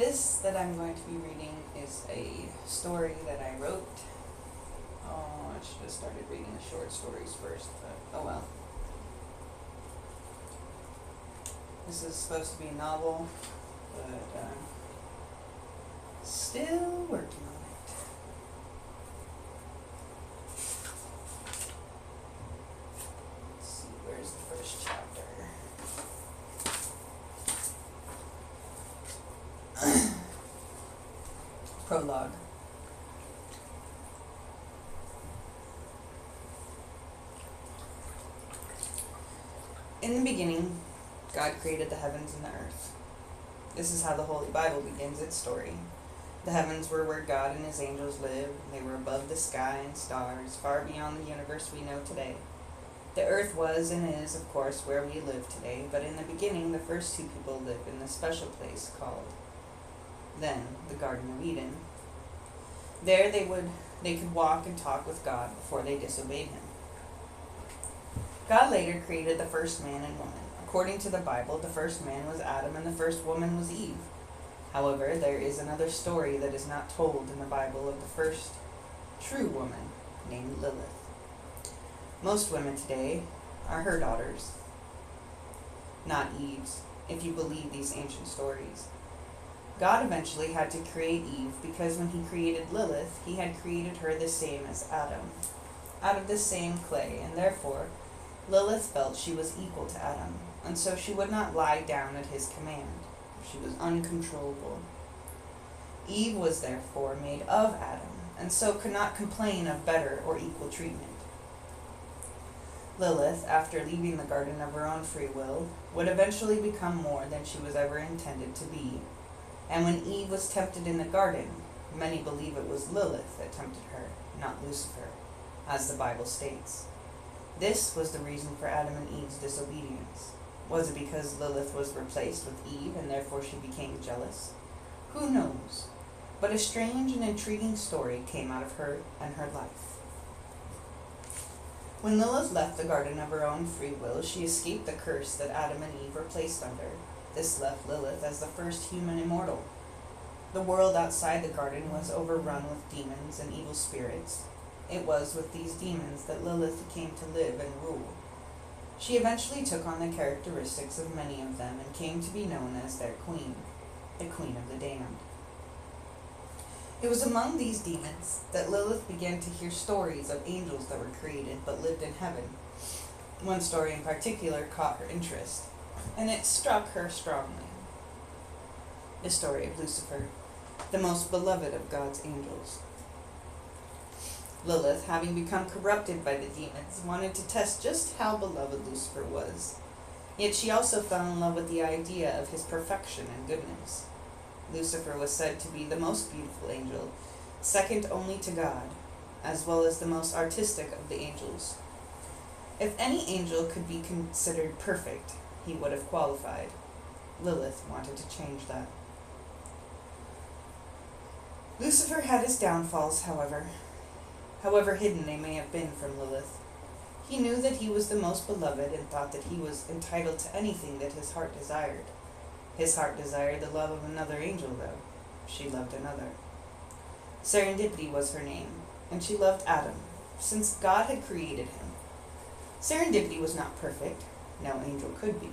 This that I'm going to be reading is a story that I wrote. Oh, I should have started reading the short stories first, but oh well. This is supposed to be a novel, but I'm still working on it. Let's see, where's the first chapter? Prologue. In the beginning, God created the heavens and the earth. This is how the Holy Bible begins its story. The heavens were where God and his angels lived. They were above the sky and stars, far beyond the universe we know today. The earth was and is, of course, where we live today, but in the beginning, the first two people lived in a special place called, then, the Garden of Eden. There they could walk and talk with God before they disobeyed him. God later created the first man and woman. According to the Bible, the first man was Adam and the first woman was Eve. However, there is another story that is not told in the Bible of the first true woman, named Lilith. Most women today are her daughters, not Eve's, if you believe these ancient stories. God eventually had to create Eve because when he created Lilith, he had created her the same as Adam, out of the same clay, and therefore Lilith felt she was equal to Adam, and so she would not lie down at his command. She was uncontrollable. Eve was therefore made of Adam, and so could not complain of better or equal treatment. Lilith, after leaving the garden of her own free will, would eventually become more than she was ever intended to be. And when Eve was tempted in the garden, many believe it was Lilith that tempted her, not Lucifer, as the Bible states. This was the reason for Adam and Eve's disobedience. Was it because Lilith was replaced with Eve and therefore she became jealous? Who knows? But a strange and intriguing story came out of her and her life. When Lilith left the garden of her own free will, she escaped the curse that Adam and Eve were placed under. This left Lilith as the first human immortal. The world outside the garden was overrun with demons and evil spirits. It was with these demons that Lilith came to live and rule. She eventually took on the characteristics of many of them and came to be known as their queen, the Queen of the Damned. It was among these demons that Lilith began to hear stories of angels that were created but lived in heaven. One story in particular caught her interest, and it struck her strongly. The story of Lucifer, the most beloved of God's angels. Lilith, having become corrupted by the demons, wanted to test just how beloved Lucifer was. Yet she also fell in love with the idea of his perfection and goodness. Lucifer was said to be the most beautiful angel, second only to God, as well as the most artistic of the angels. If any angel could be considered perfect, he would have qualified. Lilith wanted to change that. Lucifer had his downfalls, however hidden they may have been from Lilith. He knew that he was the most beloved and thought that he was entitled to anything that his heart desired. His heart desired the love of another angel, though. She loved another. Serendipity was her name, and she loved Adam, since God had created him. Serendipity was not perfect, no angel could be,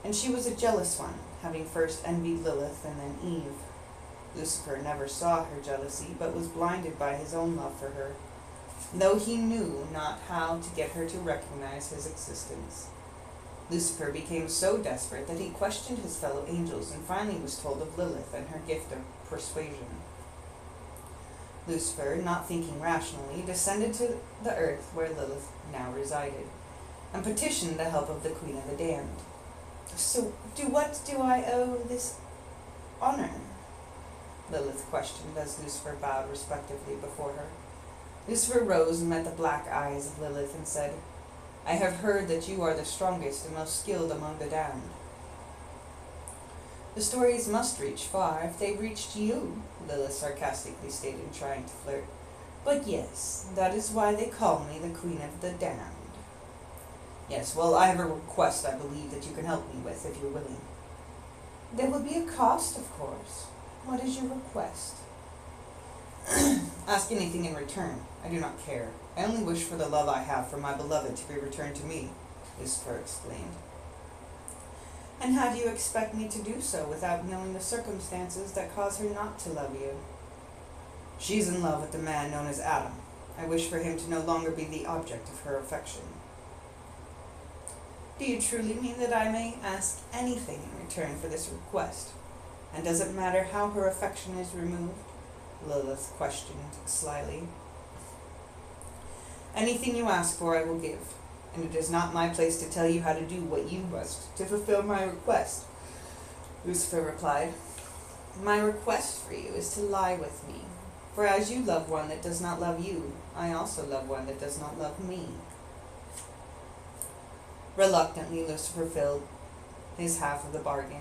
and she was a jealous one, having first envied Lilith and then Eve. Lucifer never saw her jealousy, but was blinded by his own love for her, though he knew not how to get her to recognize his existence. Lucifer became so desperate that he questioned his fellow angels and finally was told of Lilith and her gift of persuasion. Lucifer, not thinking rationally, descended to the earth where Lilith now resided, and petitioned the help of the Queen of the Damned. So, what do I owe this honor? Lilith questioned as Lucifer bowed respectfully before her. Lucifer rose and met the black eyes of Lilith and said, "I have heard that you are the strongest and most skilled among the damned." "The stories must reach far if they reached you," Lilith sarcastically stated, trying to flirt. "But yes, that is why they call me the Queen of the Damned." "Yes, well, I have a request I believe that you can help me with, if you're willing." "There will be a cost, of course." What is your request? Ask anything in return. I do not care. I only wish for the love I have for my beloved to be returned to me, Lucifer exclaimed. And how do you expect me to do so without knowing the circumstances that cause her not to love you? She's in love with the man known as Adam. I wish for him to no longer be the object of her affection. Do you truly mean that I may ask anything in return for this request? And does it matter how her affection is removed? Lilith questioned slyly. Anything you ask for I will give, and it is not my place to tell you how to do what you must to fulfill my request, Lucifer replied. My request for you is to lie with me, for as you love one that does not love you, I also love one that does not love me. Reluctantly, Lucifer filled his half of the bargain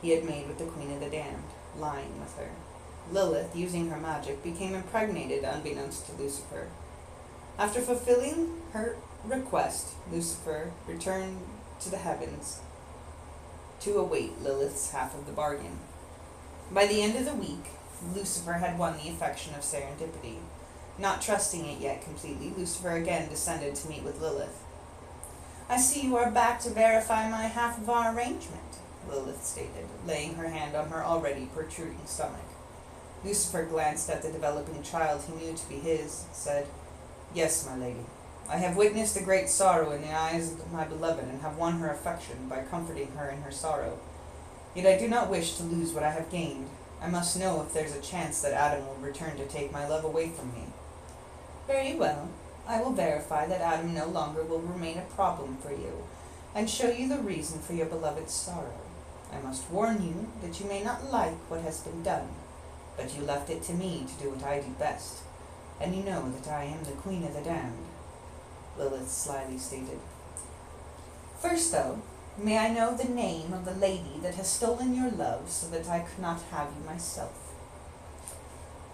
he had made with the Queen of the Damned, lying with her. Lilith, using her magic, became impregnated unbeknownst to Lucifer. After fulfilling her request, Lucifer returned to the heavens to await Lilith's half of the bargain. By the end of the week, Lucifer had won the affection of Serendipity. Not trusting it yet completely, Lucifer again descended to meet with Lilith. I see you are back to verify my half of our arrangement, Lilith stated, laying her hand on her already protruding stomach. Lucifer glanced at the developing child he knew to be his, and said, Yes, my lady. I have witnessed a great sorrow in the eyes of my beloved, and have won her affection by comforting her in her sorrow. Yet I do not wish to lose what I have gained. I must know if there's a chance that Adam will return to take my love away from me. Very well. I will verify that Adam no longer will remain a problem for you, and show you the reason for your beloved's sorrow. I must warn you that you may not like what has been done, but you left it to me to do what I do best, and you know that I am the Queen of the Damned, Lilith slyly stated. First, though, may I know the name of the lady that has stolen your love so that I could not have you myself?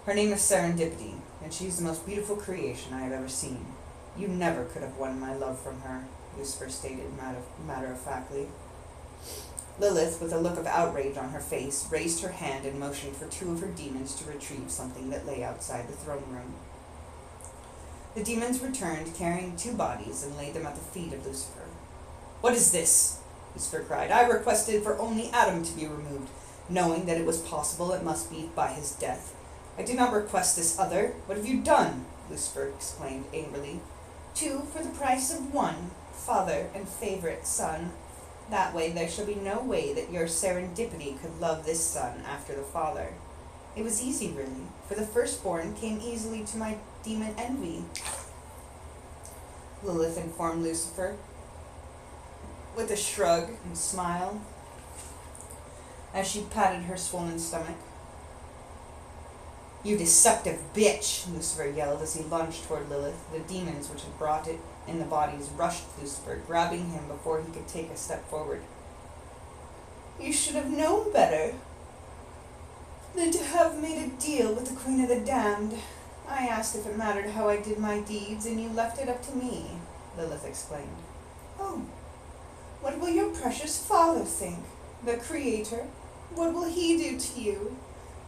Her name is Serendipity, and she is the most beautiful creation I have ever seen. You never could have won my love from her, Lucifer stated matter-of-factly. Lilith, with a look of outrage on her face, raised her hand and motioned for two of her demons to retrieve something that lay outside the throne room. The demons returned, carrying two bodies, and laid them at the feet of Lucifer. What is this? Lucifer cried. I requested for only Adam to be removed, knowing that it was possible it must be by his death. I did not request this other. What have you done? Lucifer exclaimed angrily. Two for the price of one, father and favorite son. That way there shall be no way that your Serendipity could love this son after the father. It was easy, really, for the firstborn came easily to my demon envy, Lilith informed Lucifer, with a shrug and smile, as she patted her swollen stomach. You deceptive bitch, Lucifer yelled as he lunged toward Lilith. The demons which had brought it in the bodies rushed Lucifer, grabbing him before he could take a step forward. You should have known better than to have made a deal with the Queen of the Damned. I asked if it mattered how I did my deeds, and you left it up to me, Lilith exclaimed. Oh, what will your precious father think? The Creator? What will he do to you?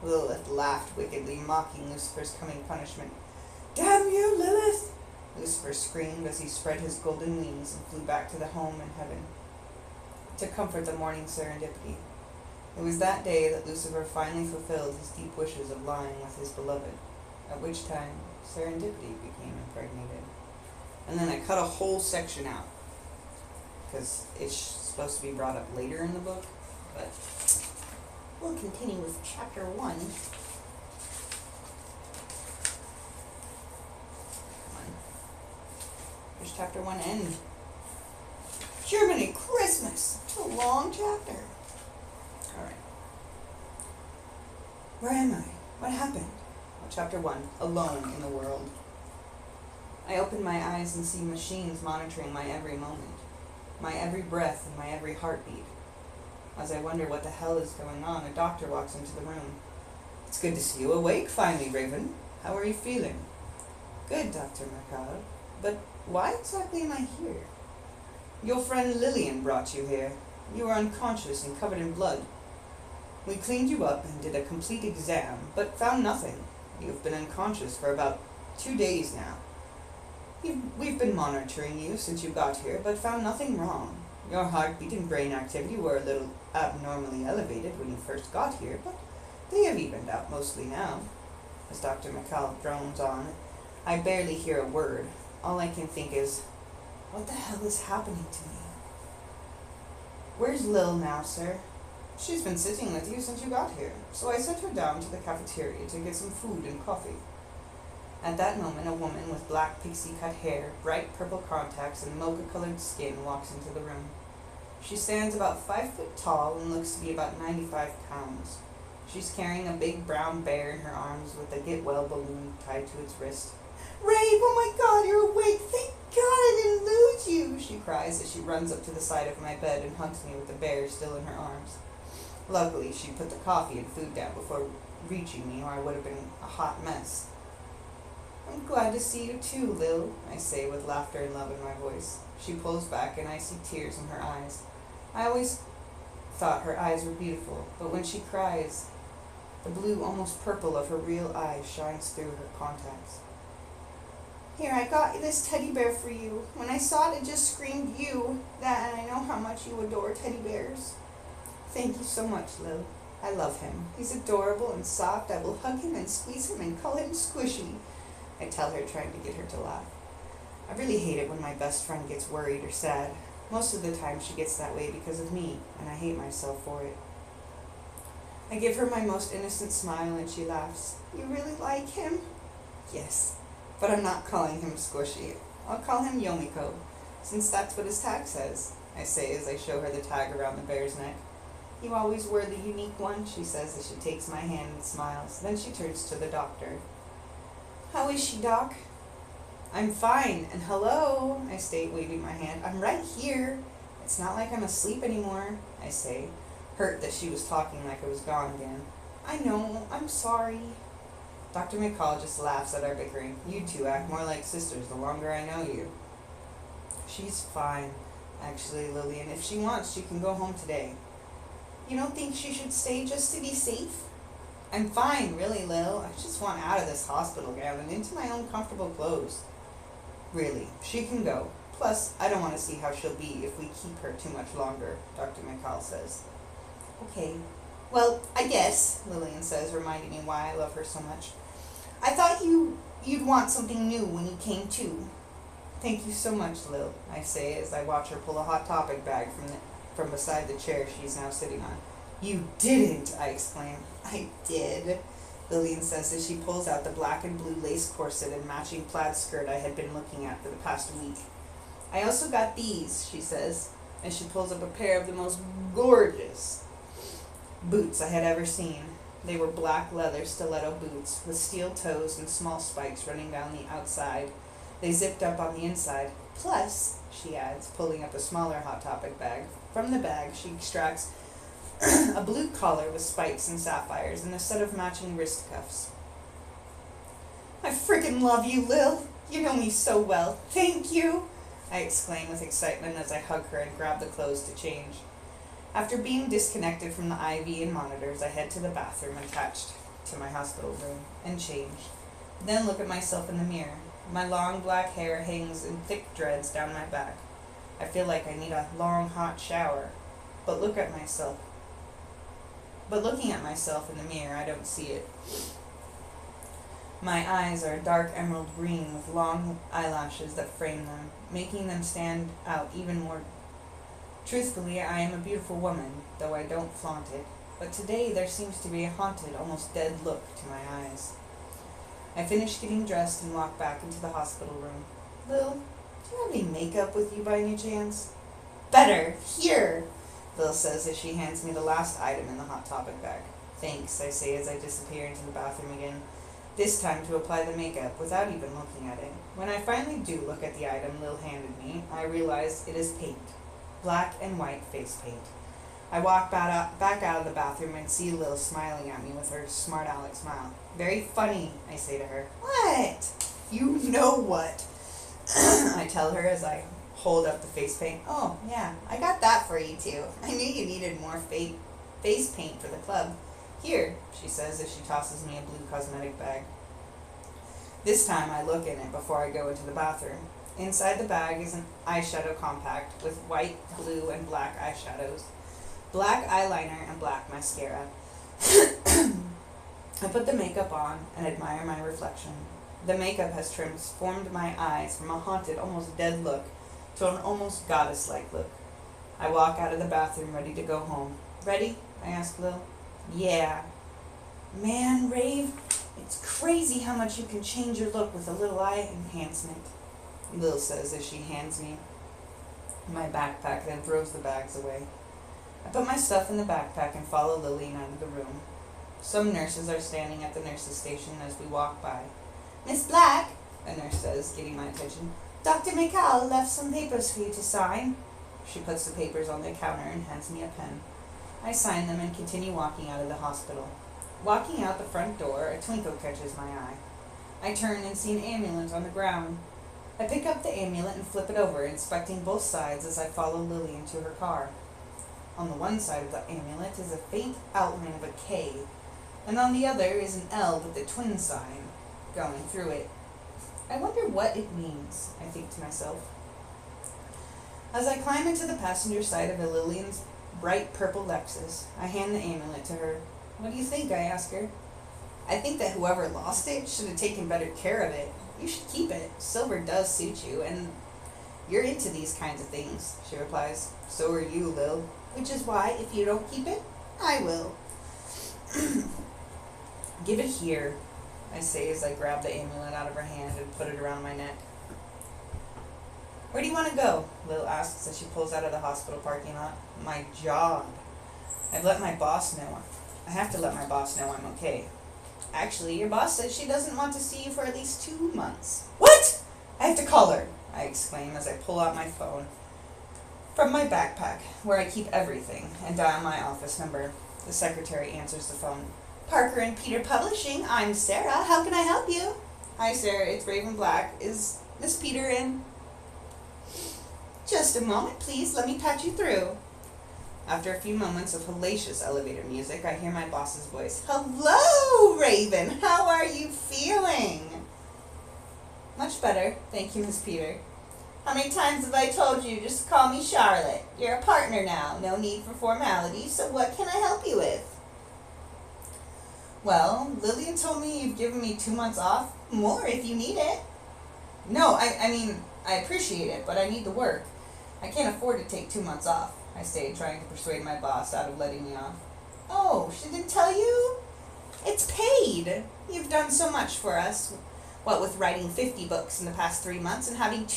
Lilith laughed wickedly, mocking Lucifer's coming punishment. Damn you, Lilith! Lucifer screamed as he spread his golden wings and flew back to the home in heaven to comfort the mourning Serendipity. It was that day that Lucifer finally fulfilled his deep wishes of lying with his beloved, at which time Serendipity became impregnated. And then I cut a whole section out, because it's supposed to be brought up later in the book, but we'll continue with chapter 1. Come on. Here's chapter 1 end. Germany Christmas! It's a long chapter. Alright. Where am I? What happened? Well, chapter 1. Alone in the world. I open my eyes and see machines monitoring my every moment, my every breath and my every heartbeat. As I wonder what the hell is going on, a doctor walks into the room. It's good to see you awake finally, Raven. How are you feeling? Good, Dr. Mercado. But why exactly am I here? Your friend Lillian brought you here. You are unconscious and covered in blood. We cleaned you up and did a complete exam, but found nothing. You've been unconscious for about 2 days now. We've been monitoring you since you got here, but found nothing wrong. Your heartbeat and brain activity were a little abnormally elevated when you first got here, but they have evened out mostly now. As Dr. McCall drones on, I barely hear a word. All I can think is, what the hell is happening to me? Where's Lil now, sir? She's been sitting with you since you got here, so I sent her down to the cafeteria to get some food and coffee. At that moment, a woman with black pixie-cut hair, bright purple contacts, and mocha-colored skin walks into the room. She stands about 5 foot tall and looks to be about 95 pounds. She's carrying a big brown bear in her arms with a get-well balloon tied to its wrist. "Rafe, oh my God, you're awake! Thank God I didn't lose you!" she cries as she runs up to the side of my bed and hugs me with the bear still in her arms. Luckily, she put the coffee and food down before reaching me, or I would have been a hot mess. "I'm glad to see you too, Lil," I say with laughter and love in my voice. She pulls back and I see tears in her eyes. I always thought her eyes were beautiful, but when she cries, the blue, almost purple of her real eyes shines through her contacts. "Here, I got this teddy bear for you. When I saw it, it just screamed you. That, and I know how much you adore teddy bears." "Thank you so much, Lil. I love him. He's adorable and soft. I will hug him and squeeze him and call him Squishy," I tell her, trying to get her to laugh. I really hate it when my best friend gets worried or sad. Most of the time she gets that way because of me, and I hate myself for it. I give her my most innocent smile and she laughs. "You really like him?" "Yes, but I'm not calling him Squishy. I'll call him Yomiko, since that's what his tag says," I say as I show her the tag around the bear's neck. "You always were the unique one," she says as she takes my hand and smiles. Then she turns to the doctor. "How is she, Doc?" "I'm fine, and hello," I state, waving my hand. "I'm right here. It's not like I'm asleep anymore," I say, hurt that she was talking like I was gone again. "I know. I'm sorry." Dr. McCall just laughs at our bickering. "You two act more like sisters the longer I know you." "She's fine, actually, Lillian. If she wants, she can go home today." "You don't think she should stay just to be safe?" "I'm fine, really, Lil. I just want out of this hospital gown and into my own comfortable clothes." "Really, she can go. Plus, I don't want to see how she'll be if we keep her too much longer," Dr. McCall says. "Okay. Well, I guess," Lillian says, reminding me why I love her so much. "I thought you'd want something new when you came too." "Thank you so much, Lil," I say as I watch her pull a Hot Topic bag from beside the chair she's now sitting on. "You didn't!" I exclaim. "I did," Lillian says as she pulls out the black and blue lace corset and matching plaid skirt I had been looking at for the past week. "I also got these," she says, as she pulls up a pair of the most gorgeous boots I had ever seen. They were black leather stiletto boots with steel toes and small spikes running down the outside. They zipped up on the inside. "Plus," she adds, pulling up a smaller Hot Topic bag. From the bag, she extracts a blue collar with spikes and sapphires and a set of matching wrist cuffs. "I frickin' love you, Lil. You know me so well. Thank you," I exclaim with excitement as I hug her and grab the clothes to change. After being disconnected from the IV and monitors, I head to the bathroom attached to my hospital room and change. Then look at myself in the mirror. My long black hair hangs in thick dreads down my back. I feel like I need a long hot shower. But looking at myself in the mirror, I don't see it. My eyes are dark emerald green with long eyelashes that frame them, making them stand out even more. Truthfully, I am a beautiful woman, though I don't flaunt it, but today there seems to be a haunted, almost dead look to my eyes. I finish getting dressed and walk back into the hospital room. "Lil, do you have any makeup with you by any chance?" "Better! Here!" Lil says as she hands me the last item in the Hot Topic bag. "Thanks," I say as I disappear into the bathroom again, this time to apply the makeup without even looking at it. When I finally do look at the item Lil handed me, I realize it is paint. Black and white face paint. I walk back out of the bathroom and see Lil smiling at me with her smart aleck smile. "Very funny," I say to her. "What?" "You know what," I tell her as I hold up the face paint. "Oh, yeah, I got that for you too. I knew you needed more face paint for the club. Here, she says as she tosses me a blue cosmetic bag. This time I look in it before I go into the bathroom. Inside the bag is an eyeshadow compact with white, blue, and black eyeshadows, black eyeliner, and black mascara. I put the makeup on and admire my reflection. The makeup has transformed my eyes from a haunted, almost dead look to an almost goddess-like look. I walk out of the bathroom ready to go home. Ready? I ask Lil. Yeah. Man, Rave, it's crazy how much you can change your look with a little eye enhancement, Lil says as she hands me my backpack, then throws the bags away. I put my stuff in the backpack and follow Lillian out of the room. Some nurses are standing at the nurse's station as we walk by. Miss Black, a nurse says, getting my attention, Dr. McCall left some papers for you to sign. She puts the papers on the counter and hands me a pen. I sign them and continue walking out of the hospital. Walking out the front door, a twinkle catches my eye. I turn and see an amulet on the ground. I pick up the amulet and flip it over, inspecting both sides as I follow Lillian to her car. On the one side of the amulet is a faint outline of a K, and on the other is an L with the twin sign going through it. I wonder what it means, I think to myself. As I climb into the passenger side of a Lillian's bright purple Lexus, I hand the amulet to her. What do you think? I ask her. I think that whoever lost it should have taken better care of it. You should keep it. Silver does suit you, and you're into these kinds of things, she replies. So are you, Lil. Which is why, if you don't keep it, I will. Give it here, I say as I grab the amulet out of her hand and put it around my neck. Where do you want to go? Lil asks as she pulls out of the hospital parking lot. My job. I've let my boss know. I have to let my boss know I'm okay. Actually, your boss says she doesn't want to see you for at least 2 months. What? I have to call her, I exclaim as I pull out my phone from my backpack, where I keep everything, and dial my office number. The secretary answers the phone. Parker and Peter Publishing, I'm Sarah. How can I help you? Hi, Sarah. It's Raven Black. Is Miss Peter in? Just a moment, please. Let me patch you through. After a few moments of hellacious elevator music, I hear my boss's voice. Hello, Raven. How are you feeling? Much better. Thank you, Miss Peter. How many times have I told you just to call me Charlotte? You're a partner now. No need for formalities, so what can I help you with? Well, Lillian told me you've given me 2 months off. More if you need it. No, I mean, I appreciate it, but I need the work. I can't afford to take 2 months off, I say, trying to persuade my boss out of letting me off. Oh, she didn't tell you? It's paid. You've done so much for us. What with writing 50 books in the past 3 months and having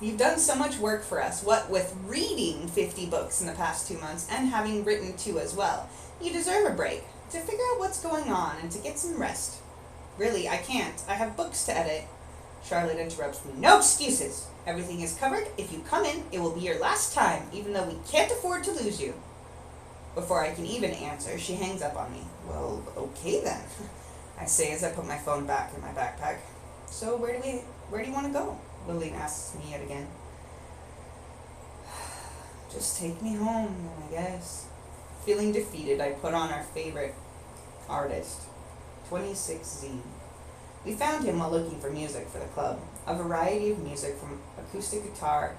You've done so much work for us. What with reading 50 books in the past 2 months and having written 2 as well. You deserve a break to figure out what's going on and to get some rest. Really, I can't. I have books to edit. Charlotte interrupts me. No excuses. Everything is covered. If you come in, it will be your last time, even though we can't afford to lose you. Before I can even answer, she hangs up on me. Well, okay then, I say as I put my phone back in my backpack. So where do you want to go? Lillian asks me yet again. Just take me home, then, I guess. Feeling defeated, I put on our favorite artist, 26Z. We found him while looking for music for the club. A variety of music from acoustic guitar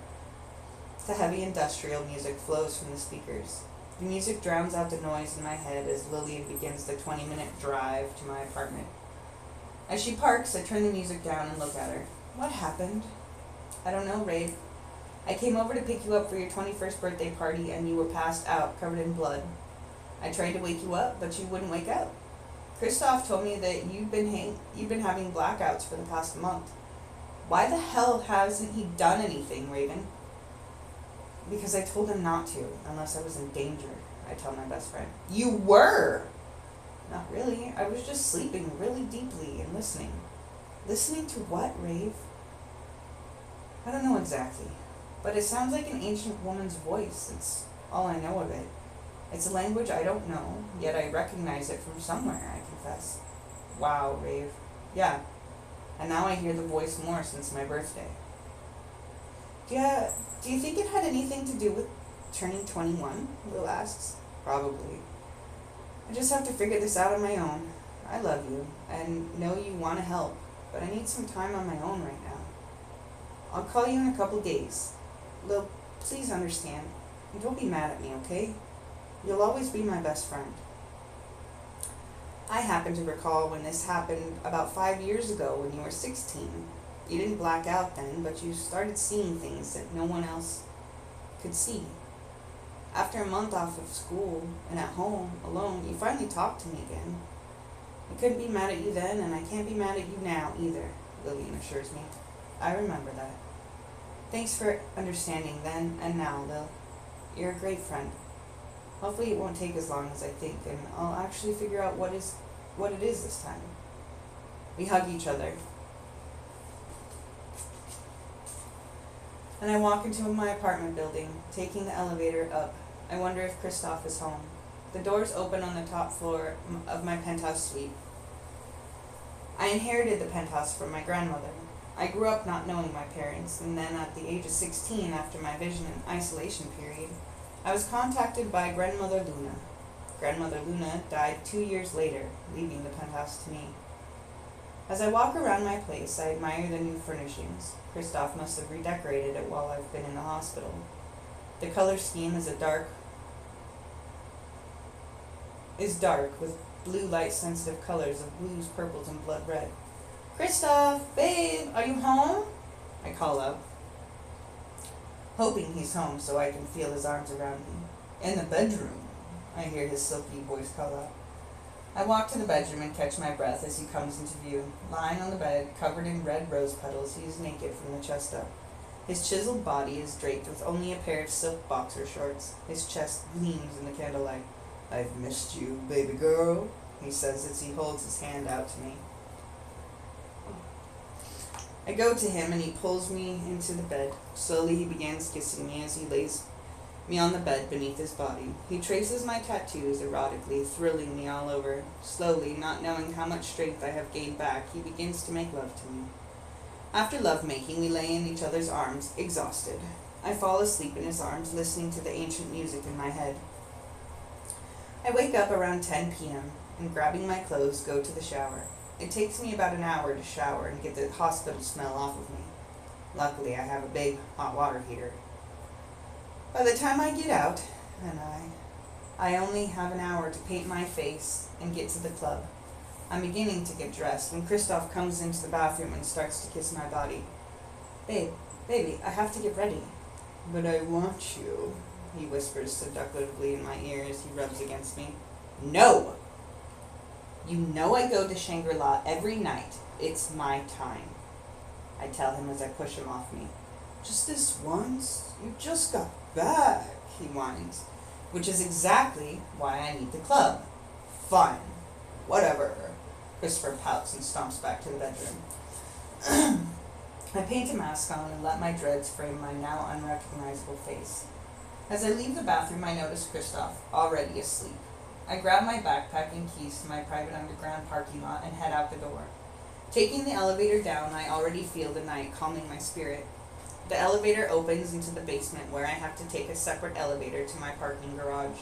to heavy industrial music flows from the speakers. The music drowns out the noise in my head as Lillian begins the 20-minute drive to my apartment. As she parks, I turn the music down and look at her. What happened? I don't know, Rafe. I came over to pick you up for your 21st birthday party and you were passed out, covered in blood. I tried to wake you up, but you wouldn't wake up. Christoph told me that you've been having blackouts for the past month. Why the hell hasn't he done anything, Raven? Because I told him not to, unless I was in danger, I tell my best friend. You were! Not really. I was just sleeping really deeply and listening. Listening to what, Rave? I don't know exactly, but it sounds like an ancient woman's voice. It's all I know of it. It's a language I don't know, yet I recognize it from somewhere, I confess. Wow, Rave. Yeah, and now I hear the voice more since my birthday. Yeah, do you think it had anything to do with turning 21? Will asks. Probably. I just have to figure this out on my own. I love you, and know you want to help, but I need some time on my own right now. I'll call you in a couple days. Lil, please understand, and don't be mad at me, okay? You'll always be my best friend. I happen to recall when this happened about 5 years ago when you were 16. You didn't black out then, but you started seeing things that no one else could see. After a month off of school and at home, alone, you finally talked to me again. I couldn't be mad at you then, and I can't be mad at you now either, Lillian assures me. I remember that. Thanks for understanding then and now, Lil. You're a great friend. Hopefully it won't take as long as I think, and I'll actually figure out what it is this time. We hug each other. And I walk into my apartment building, taking the elevator up. I wonder if Christoph is home. The doors open on the top floor of my penthouse suite. I inherited the penthouse from my grandmother. I grew up not knowing my parents, and then at the age of 16, after my vision and isolation period, I was contacted by Grandmother Luna. Grandmother Luna died 2 years later, leaving the penthouse to me. As I walk around my place, I admire the new furnishings. Christoph must have redecorated it while I've been in the hospital. The color scheme is dark with blue light-sensitive colors of blues, purples, and blood red. Christoph, babe, are you home? I call out, hoping he's home so I can feel his arms around me. In the bedroom, I hear his silky voice call out. I walk to the bedroom and catch my breath as he comes into view. Lying on the bed, covered in red rose petals, he is naked from the chest up. His chiseled body is draped with only a pair of silk boxer shorts. His chest gleams in the candlelight. I've missed you, baby girl, he says as he holds his hand out to me. I go to him and he pulls me into the bed. Slowly he begins kissing me as he lays me on the bed beneath his body. He traces my tattoos erotically, thrilling me all over. Slowly, not knowing how much strength I have gained back, he begins to make love to me. After lovemaking, we lay in each other's arms, exhausted. I fall asleep in his arms, listening to the ancient music in my head. I wake up around 10 p.m. and, grabbing my clothes, go to the shower. It takes me about an hour to shower and get the hospital smell off of me. Luckily, I have a big hot water heater. By the time I get out, and I only have an hour to paint my face and get to the club. I'm beginning to get dressed when Christoph comes into the bathroom and starts to kiss my body. Baby, I have to get ready. But I want you, he whispers seductively in my ear as he rubs against me. No! You know I go to Shangri-La every night. It's my time, I tell him as I push him off me. Just this once? You just got back, he whines, which is exactly why I need the club. Fine. Whatever. Christopher pouts and stomps back to the bedroom. I paint a mask on and let my dreads frame my now unrecognizable face. As I leave the bathroom, I notice Christoph, already asleep. I grab my backpack and keys to my private underground parking lot and head out the door. Taking the elevator down, I already feel the night calming my spirit. The elevator opens into the basement where I have to take a separate elevator to my parking garage.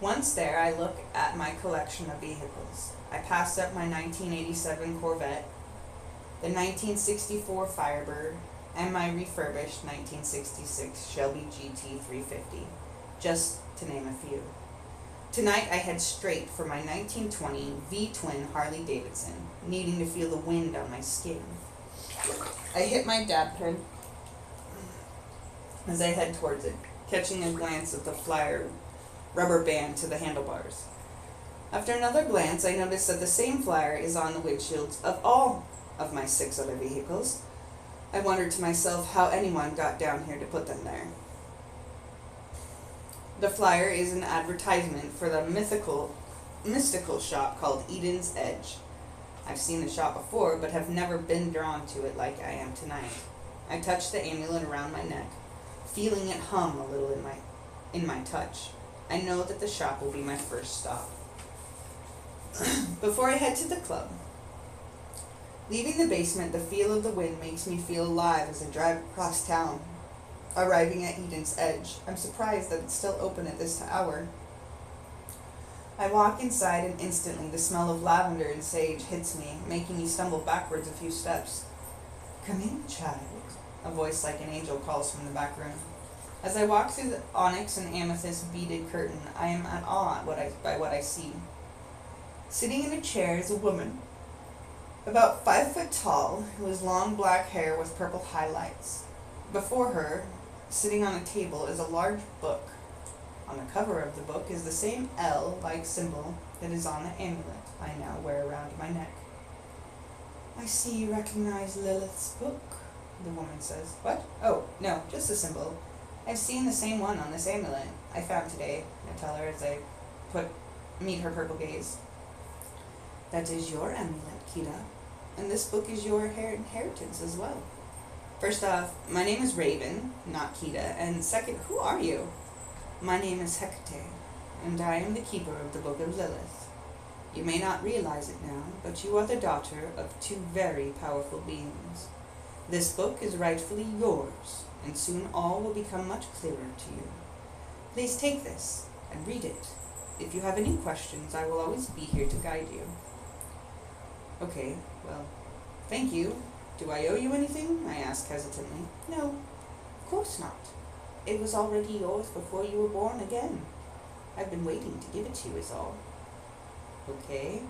Once there, I look at my collection of vehicles. I pass up my 1987 Corvette, the 1964 Firebird, and my refurbished 1966 Shelby GT 350, just to name a few. Tonight I head straight for my 1920 V-twin Harley Davidson, needing to feel the wind on my skin. I hit my dab pen as I head towards it, catching a glance at the flyer rubber band to the handlebars. After another glance, I notice that the same flyer is on the windshields of all of my 6 other vehicles. I wondered to myself how anyone got down here to put them there. The flyer is an advertisement for the mystical shop called Eden's Edge. I've seen the shop before, but have never been drawn to it like I am tonight. I touch the amulet around my neck, feeling it hum a little in my touch. I know that the shop will be my first stop. Before I head to the club, leaving the basement, the feel of the wind makes me feel alive as I drive across town. arriving at Eden's edge. I'm surprised that it's still open at this hour. I walk inside and instantly the smell of lavender and sage hits me, making me stumble backwards a few steps. "Come in, child," a voice like an angel calls from the back room. As I walk through the onyx and amethyst beaded curtain, I am at awe by what I see. Sitting in a chair is a woman, about 5 foot tall, who has long black hair with purple highlights. Before her, sitting on a table, is a large book. On the cover of the book is the same L-like symbol that is on the amulet I now wear around my neck. "I see you recognize Lilith's book," the woman says. "What? Oh, no, just the symbol. I've seen the same one on this amulet I found today," I tell her as I meet her purple gaze. "That is your amulet, Kida, and this book is your inheritance as well. First off, my name is Raven, not Kida, and second, who are you?" "My name is Hecate, and I am the keeper of the Book of Lilith. You may not realize it now, but you are the daughter of 2 very powerful beings. This book is rightfully yours, and soon all will become much clearer to you. Please take this and read it. If you have any questions, I will always be here to guide you." "Okay, well, thank you. Do I owe you anything?" I ask hesitantly. "No, of course not. It was already yours before you were born again. I've been waiting to give it to you is all." "Okay,"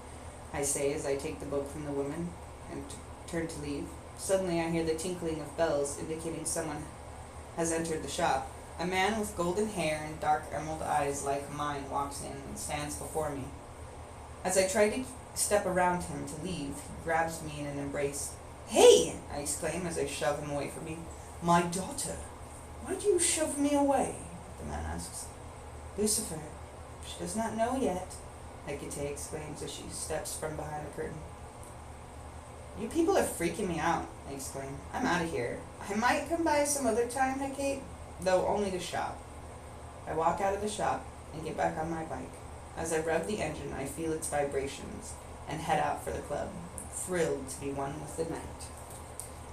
I say as I take the book from the woman and turn to leave. Suddenly I hear the tinkling of bells, indicating someone has entered the shop. A man with golden hair and dark emerald eyes like mine walks in and stands before me. As I try to step around him to leave, he grabs me in an embrace. "Hey!" I exclaim as I shove him away from me. "My daughter! Why do you shove me away?" the man asks. "Lucifer, she does not know yet," Hecate exclaims as she steps from behind the curtain. "You people are freaking me out," I exclaim. "I'm out of here. I might come by some other time, Hecate, though only to shop." I walk out of the shop and get back on my bike. As I rev the engine, I feel its vibrations and head out for the club, thrilled to be one with the night.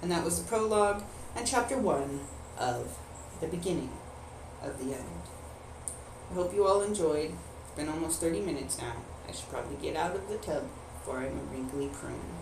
And that was the prologue and chapter 1 of the beginning of the end. I hope you all enjoyed. It's been almost 30 minutes now. I should probably get out of the tub before I'm a wrinkly prune.